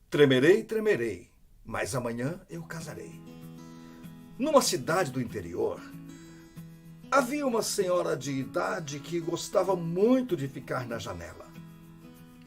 Tremerei, tremerei, mas amanhã eu casarei. Numa cidade do interior, havia uma senhora de idade que gostava muito de ficar na janela.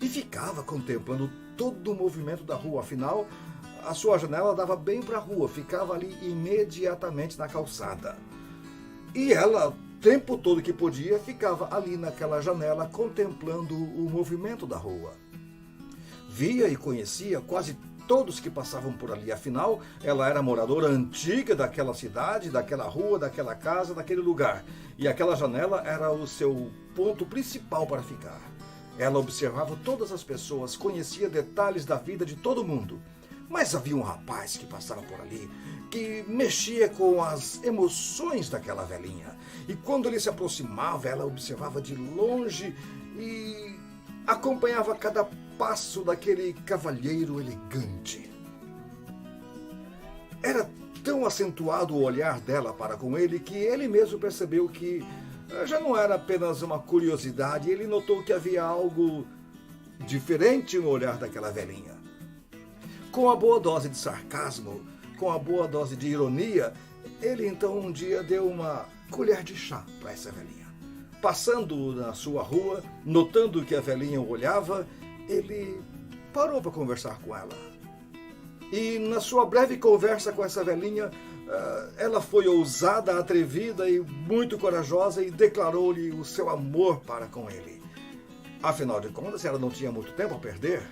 E ficava contemplando todo o movimento da rua, afinal, a sua janela dava bem para a rua, ficava ali imediatamente na calçada. E ela, o tempo todo que podia, ficava ali naquela janela contemplando o movimento da rua. Via e conhecia quase todos que passavam por ali, afinal, ela era moradora antiga daquela cidade, daquela rua, daquela casa, daquele lugar. E aquela janela era o seu ponto principal para ficar. Ela observava todas as pessoas, conhecia detalhes da vida de todo mundo. Mas havia um rapaz que passava por ali, que mexia com as emoções daquela velhinha. E quando ele se aproximava, ela observava de longe e acompanhava cada passo daquele cavalheiro elegante. Era tão acentuado o olhar dela para com ele que ele mesmo percebeu que já não era apenas uma curiosidade. Ele notou que havia algo diferente no olhar daquela velhinha. Com a boa dose de sarcasmo, com a boa dose de ironia, ele então um dia deu uma colher de chá para essa velhinha. Passando na sua rua, notando que a velhinha o olhava, ele parou para conversar com ela. E na sua breve conversa com essa velhinha, ela foi ousada, atrevida e muito corajosa e declarou-lhe o seu amor para com ele. Afinal de contas, ela não tinha muito tempo a perder.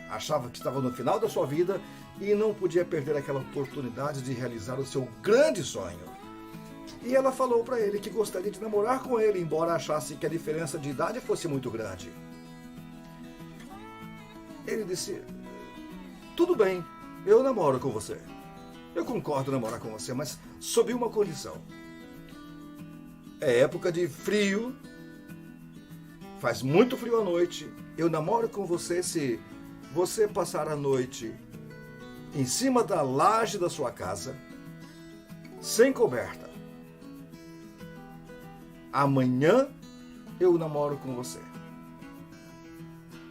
Achava que estava no final da sua vida e não podia perder aquela oportunidade de realizar o seu grande sonho. E ela falou para ele que gostaria de namorar com ele, embora achasse que a diferença de idade fosse muito grande. Ele disse: tudo bem, eu namoro com você. Eu concordo em namorar com você, mas sob uma condição. É época de frio, faz muito frio à noite. Eu namoro com você se você passar a noite em cima da laje da sua casa, sem coberta. Amanhã eu namoro com você.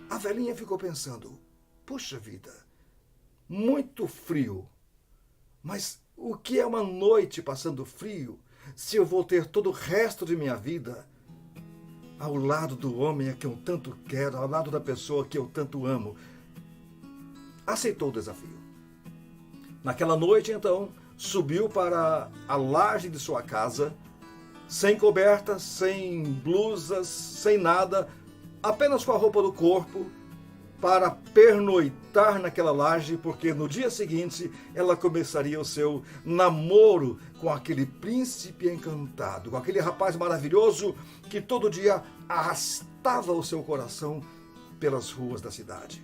A velhinha ficou pensando: puxa vida, muito frio. Mas o que é uma noite passando frio se eu vou ter todo o resto de minha vida ao lado do homem a quem eu tanto quero, ao lado da pessoa que eu tanto amo? Aceitou o desafio. Naquela noite, então, subiu para a laje de sua casa, sem coberta, sem blusas, sem nada, apenas com a roupa do corpo, para pernoitar naquela laje, porque no dia seguinte ela começaria o seu namoro com aquele príncipe encantado, com aquele rapaz maravilhoso que todo dia arrastava o seu coração pelas ruas da cidade.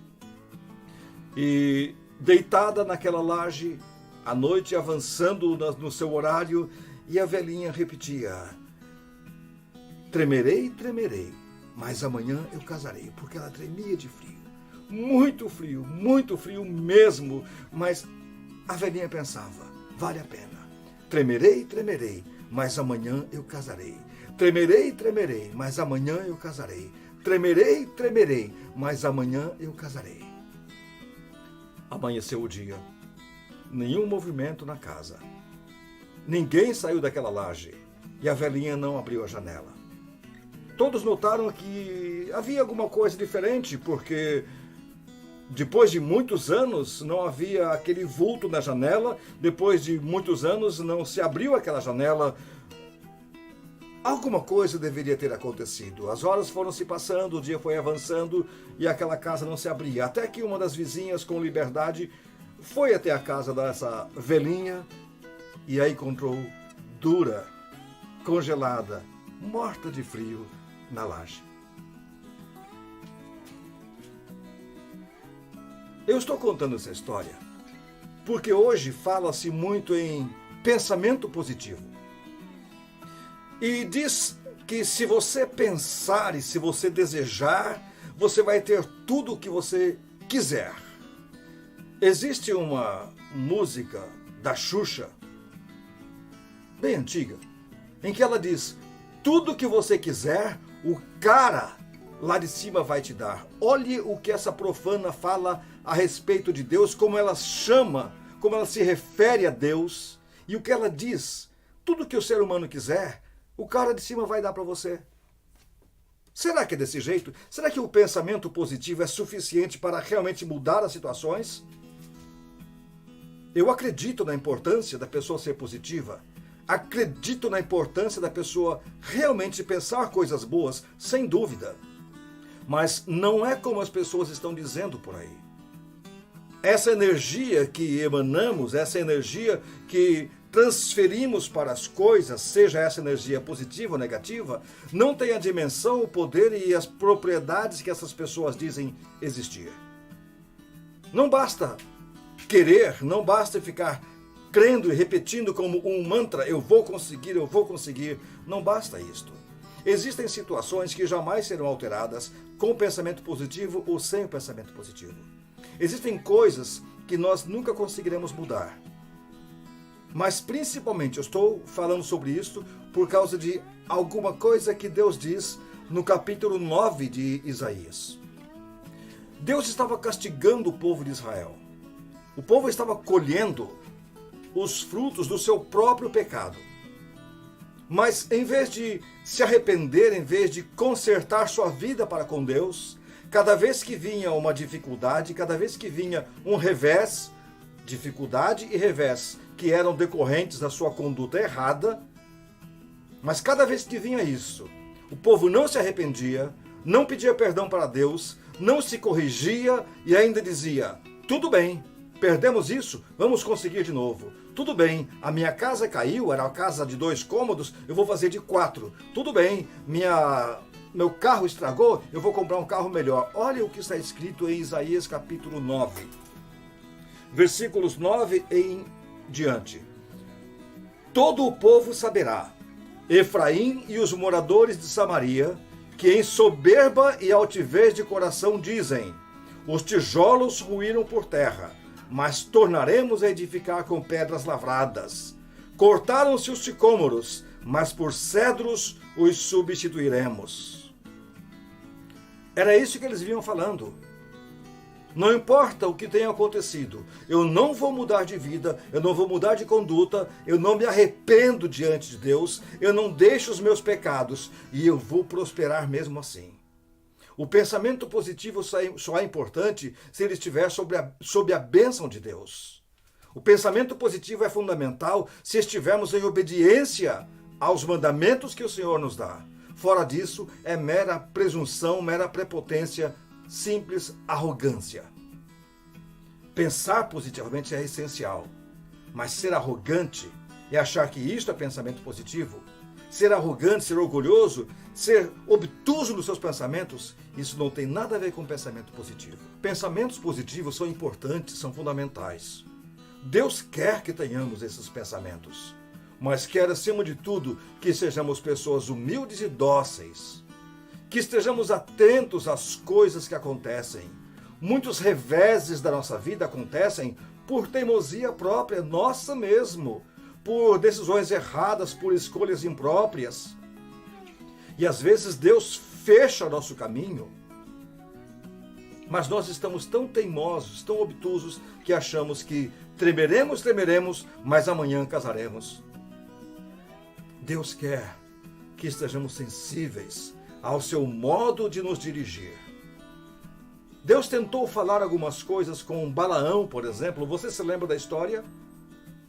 E deitada naquela laje, a noite avançando no seu horário, e a velhinha repetia: tremerei, tremerei, mas amanhã eu casarei, porque ela tremia de frio. Muito frio mesmo, mas a velhinha pensava: vale a pena. Tremerei, tremerei, mas amanhã eu casarei. Tremerei, tremerei, mas amanhã eu casarei. Tremerei, tremerei, mas amanhã eu casarei. Amanheceu o dia. Nenhum movimento na casa. Ninguém saiu daquela laje e a velhinha não abriu a janela. Todos notaram que havia alguma coisa diferente, porque depois de muitos anos não havia aquele vulto na janela, depois de muitos anos não se abriu aquela janela. Alguma coisa deveria ter acontecido. As horas foram se passando, o dia foi avançando e aquela casa não se abria. Até que uma das vizinhas, com liberdade, foi até a casa dessa velhinha e a encontrou dura, congelada, morta de frio na laje. Eu estou contando essa história porque hoje fala-se muito em pensamento positivo. E diz que se você pensar e se você desejar, você vai ter tudo o que você quiser. Existe uma música da Xuxa, bem antiga, em que ela diz: tudo que você quiser, o cara lá de cima vai te dar. Olhe o que essa profana fala a respeito de Deus, como ela chama, como ela se refere a Deus, e o que ela diz. Tudo que o ser humano quiser, o cara de cima vai dar para você. Será que é desse jeito? Será que o pensamento positivo é suficiente para realmente mudar as situações? Eu acredito na importância da pessoa ser positiva. Acredito na importância da pessoa realmente pensar coisas boas, sem dúvida. Mas não é como as pessoas estão dizendo por aí. Essa energia que emanamos, essa energia que transferimos para as coisas, seja essa energia positiva ou negativa, não tem a dimensão, o poder e as propriedades que essas pessoas dizem existir. Não basta querer, não basta ficar crendo e repetindo como um mantra, eu vou conseguir, não basta isto. Existem situações que jamais serão alteradas com o pensamento positivo ou sem o pensamento positivo. Existem coisas que nós nunca conseguiremos mudar. Mas principalmente eu estou falando sobre isso por causa de alguma coisa que Deus diz no capítulo 9 de Isaías. Deus estava castigando o povo de Israel. O povo estava colhendo os frutos do seu próprio pecado. Mas em vez de se arrepender, em vez de consertar sua vida para com Deus, cada vez que vinha uma dificuldade, cada vez que vinha um revés, dificuldade e revés, que eram decorrentes da sua conduta errada, mas cada vez que vinha isso, o povo não se arrependia, não pedia perdão para Deus, não se corrigia e ainda dizia, tudo bem, perdemos isso, vamos conseguir de novo. Tudo bem, a minha casa caiu, era uma casa de 2 cômodos, eu vou fazer de 4. Tudo bem, meu carro estragou, eu vou comprar um carro melhor. Olha o que está escrito em Isaías capítulo 9, versículos 9 em diante. Todo o povo saberá, Efraim e os moradores de Samaria, que em soberba e altivez de coração dizem, os tijolos ruíram por terra, mas tornaremos a edificar com pedras lavradas. Cortaram-se os sicômoros, mas por cedros os substituiremos. Era isso que eles vinham falando. Não importa o que tenha acontecido, eu não vou mudar de vida, eu não vou mudar de conduta, eu não me arrependo diante de Deus, eu não deixo os meus pecados e eu vou prosperar mesmo assim. O pensamento positivo só é importante se ele estiver sob a bênção de Deus. O pensamento positivo é fundamental se estivermos em obediência aos mandamentos que o Senhor nos dá. Fora disso, é mera presunção, mera prepotência, simples arrogância. Pensar positivamente é essencial, mas ser arrogante e achar que isto é pensamento positivo, ser arrogante, ser orgulhoso, ser obtuso nos seus pensamentos, isso não tem nada a ver com pensamento positivo. Pensamentos positivos são importantes, são fundamentais. Deus quer que tenhamos esses pensamentos, mas quer, acima de tudo, que sejamos pessoas humildes e dóceis, que estejamos atentos às coisas que acontecem. Muitos reveses da nossa vida acontecem por teimosia própria, nossa mesmo, por decisões erradas, por escolhas impróprias. E às vezes Deus fecha nosso caminho, mas nós estamos tão teimosos, tão obtusos, que achamos que tremeremos, mas amanhã casaremos. Deus quer que estejamos sensíveis ao seu modo de nos dirigir. Deus tentou falar algumas coisas com Balaão, por exemplo. Você se lembra da história?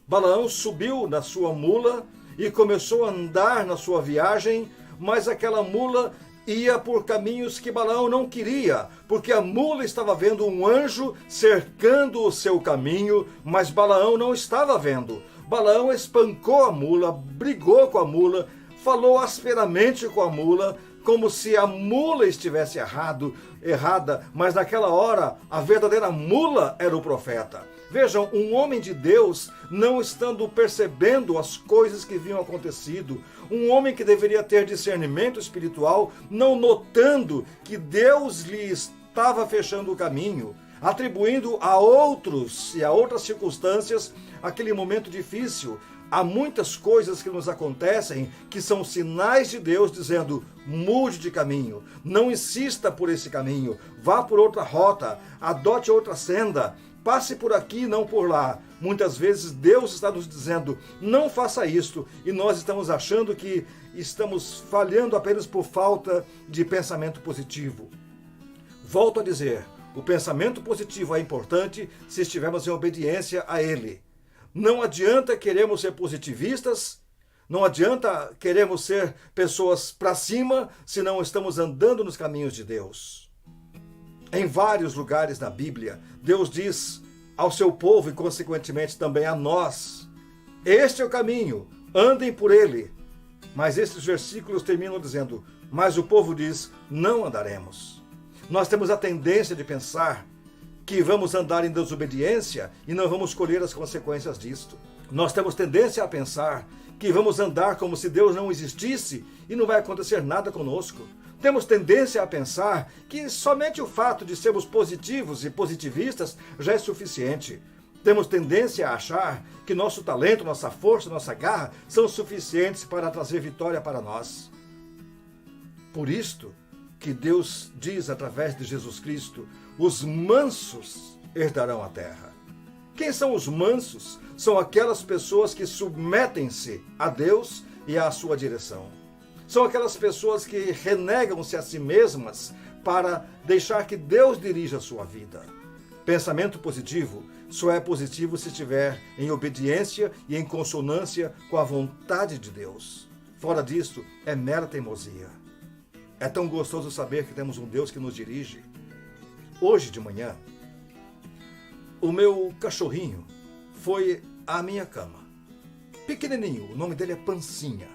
Balaão subiu na sua mula e começou a andar na sua viagem, mas aquela mula ia por caminhos que Balaão não queria, porque a mula estava vendo um anjo cercando o seu caminho, mas Balaão não estava vendo. Balaão espancou a mula, brigou com a mula, falou asperamente com a mula, como se a mula estivesse errada, mas naquela hora a verdadeira mula era o profeta. Vejam, um homem de Deus não estando percebendo as coisas que vinham acontecido, um homem que deveria ter discernimento espiritual, não notando que Deus lhe estava fechando o caminho, atribuindo a outros e a outras circunstâncias aquele momento difícil. Há muitas coisas que nos acontecem que são sinais de Deus dizendo: mude de caminho, não insista por esse caminho, vá por outra rota, adote outra senda, passe por aqui, não por lá. Muitas vezes Deus está nos dizendo: não faça isto, e nós estamos achando que estamos falhando apenas por falta de pensamento positivo. Volto a dizer, o pensamento positivo é importante se estivermos em obediência a ele. Não adianta queremos ser positivistas, não adianta queremos ser pessoas para cima se não estamos andando nos caminhos de Deus. Em vários lugares na Bíblia, Deus diz ao seu povo e consequentemente também a nós: este é o caminho, andem por ele. Mas esses versículos terminam dizendo: mas o povo diz, não andaremos. Nós temos a tendência de pensar que vamos andar em desobediência e não vamos colher as consequências disto. Nós temos tendência a pensar que vamos andar como se Deus não existisse e não vai acontecer nada conosco. Temos tendência a pensar que somente o fato de sermos positivos e positivistas já é suficiente. Temos tendência a achar que nosso talento, nossa força, nossa garra são suficientes para trazer vitória para nós. Por isto que Deus diz através de Jesus Cristo: os mansos herdarão a terra. Quem são os mansos? São aquelas pessoas que submetem-se a Deus e à sua direção. São aquelas pessoas que renegam-se a si mesmas para deixar que Deus dirija a sua vida. Pensamento positivo só é positivo se estiver em obediência e em consonância com a vontade de Deus. Fora disto, é mera teimosia. É tão gostoso saber que temos um Deus que nos dirige. Hoje de manhã, o meu cachorrinho foi à minha cama. Pequenininho, o nome dele é Pancinha.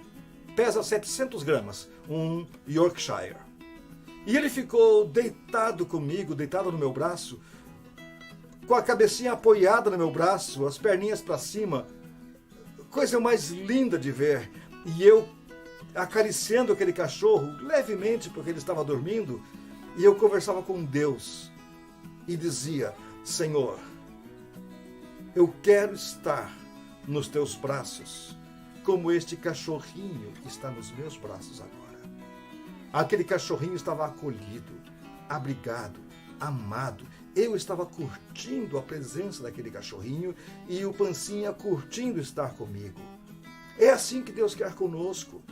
Pesa 700 gramas, um Yorkshire. E ele ficou deitado comigo, deitado no meu braço, com a cabecinha apoiada no meu braço, as perninhas para cima. Coisa mais linda de ver. E eu acariciando aquele cachorro levemente, porque ele estava dormindo, e eu conversava com Deus e dizia: Senhor, eu quero estar nos teus braços, como este cachorrinho está nos meus braços agora. Aquele cachorrinho estava acolhido, abrigado, amado. Eu estava curtindo a presença daquele cachorrinho e o Pancinha curtindo estar comigo. É assim que Deus quer conosco.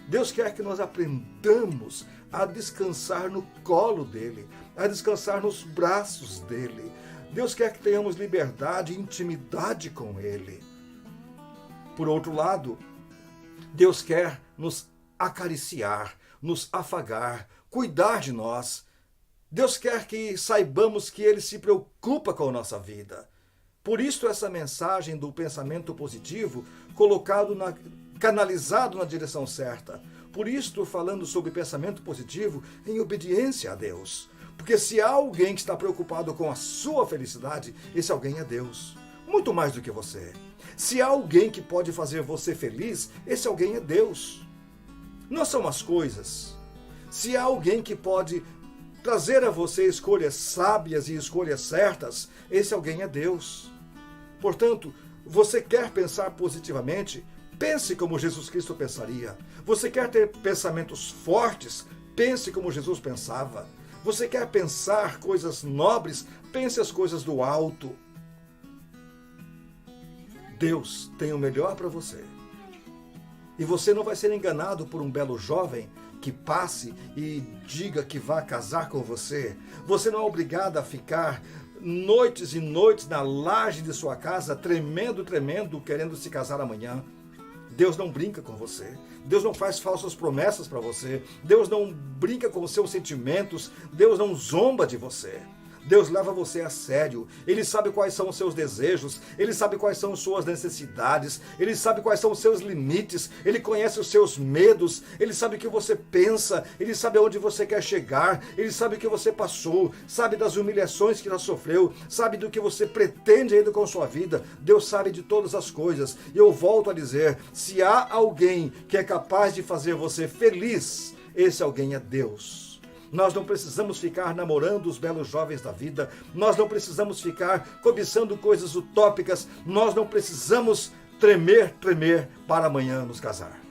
Deus quer que nós aprendamos a descansar no colo dele, a descansar nos braços dele. Deus quer que tenhamos liberdade e intimidade com ele. Por outro lado, Deus quer nos acariciar, nos afagar, cuidar de nós. Deus quer que saibamos que ele se preocupa com a nossa vida. Por isso essa mensagem do pensamento positivo canalizado na direção certa. Por isto, falando sobre pensamento positivo em obediência a Deus. Porque se há alguém que está preocupado com a sua felicidade, esse alguém é Deus. Muito mais do que você. Se há alguém que pode fazer você feliz, esse alguém é Deus. Não são as coisas. Se há alguém que pode trazer a você escolhas sábias e escolhas certas, esse alguém é Deus. Portanto, você quer pensar positivamente? Pense como Jesus Cristo pensaria. Você quer ter pensamentos fortes? Pense como Jesus pensava. Você quer pensar coisas nobres? Pense as coisas do alto. Deus tem o melhor para você. E você não vai ser enganado por um belo jovem que passe e diga que vai casar com você. Você não é obrigado a ficar noites e noites na laje de sua casa, tremendo, querendo se casar amanhã. Deus não brinca com você. Deus não faz falsas promessas para você. Deus não brinca com os seus sentimentos. Deus não zomba de você. Deus leva você a sério. Ele sabe quais são os seus desejos. Ele sabe quais são as suas necessidades. Ele sabe quais são os seus limites. Ele conhece os seus medos. Ele sabe o que você pensa. Ele sabe aonde você quer chegar. Ele sabe o que você passou. Sabe das humilhações que já sofreu. Sabe do que você pretende ainda com sua vida. Deus sabe de todas as coisas. E eu volto a dizer, se há alguém que é capaz de fazer você feliz, esse alguém é Deus. Nós não precisamos ficar namorando os belos jovens da vida. Nós não precisamos ficar cobiçando coisas utópicas. Nós não precisamos tremer, tremer para amanhã nos casar.